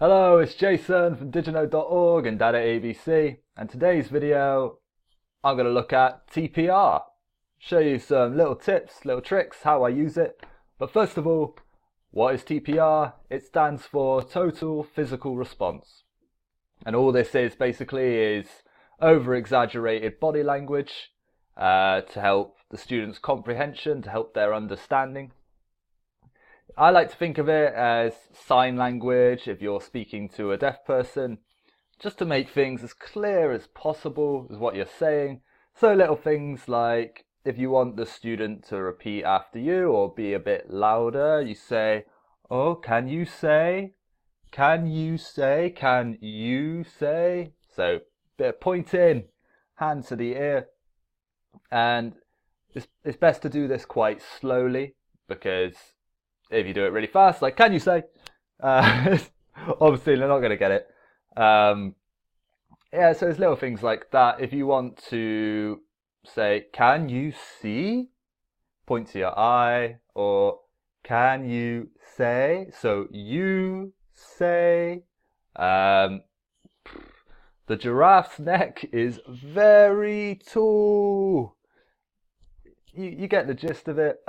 Hello, it's Jason from DigiNo.org and DaDaABC, and today's video I'm going to look at TPR, show you some little tips, little tricks, how I use it. But first of all, what is TPR? It stands for Total Physical Response, and all this is basically is over-exaggerated body language to help the students' comprehension, to help their understanding. I like to think of it as sign language if you're speaking to a deaf person, just to make things as clear as possible as what you're saying. So little things like if you want the student to repeat after you or be a bit louder, you say, "Oh, can you say? Can you say? Can you say?" So bit of pointing, hand to the ear. And it's best to do this quite slowly, because if you do it really fast, like "Can you say?" Obviously they're not going to get it. Yeah, so there's little things like that. If you want to say "Can you see?" point to your eye, or "Can you say?" so you say. The giraffe's neck is very tall. You get the gist of it.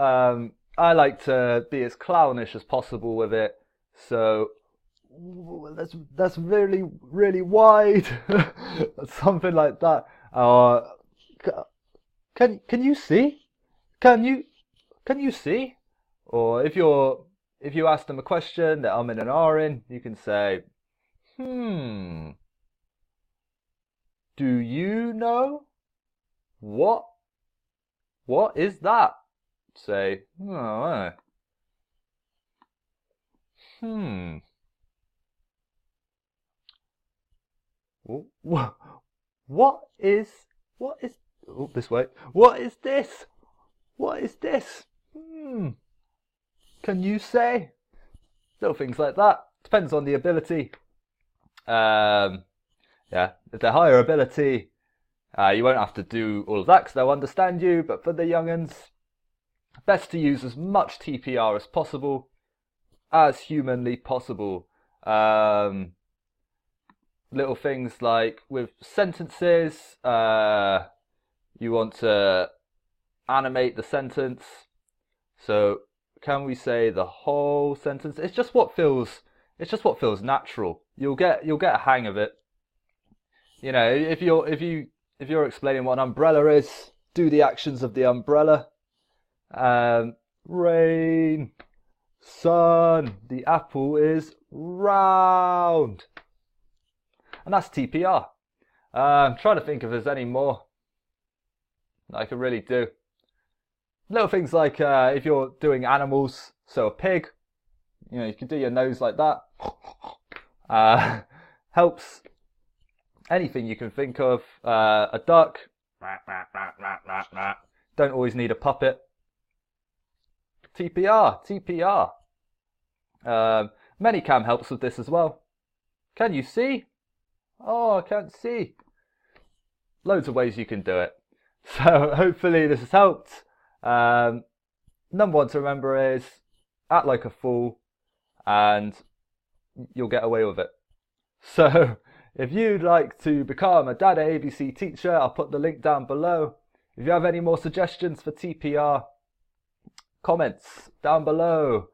I like to be as clownish as possible with it, so that's really, really wide. Something like that. Can you see? Can you see? Or if you ask them a question that I'm in and are in, you can say, do you know? What is that? Say, oh, what is, oh, this way. What is this? What is this? Can you say? Little things like that. Depends on the ability. Yeah, if they're higher ability, you won't have to do all of that because they'll understand you. But for the young'uns, best to use as much TPR as possible, as humanly possible. Little things like with sentences, you want to animate the sentence. So can we say the whole sentence? It's just what feels natural. You'll get a hang of it. You know, if you're explaining what an umbrella is, do the actions of the umbrella. Rain, sun, the apple is round. And that's TPR. I'm trying to think if there's any more that I could really do. Little things like if you're doing animals, so a pig, you know, you can do your nose like that. Helps. Anything you can think of. A duck. Don't always need a puppet. TPR. Manycam helps with this as well. Can you see? Oh, I can't see. Loads of ways you can do it. So hopefully this has helped. Number one to remember is act like a fool and you'll get away with it. So if you'd like to become a DaDaABC teacher, I'll put the link down below. If you have any more suggestions for TPR, comments down below.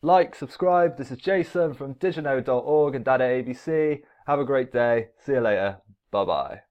Like, subscribe. This is Jason from DigiNo.org and DaDaABC. Have a great day. See you later. Bye bye.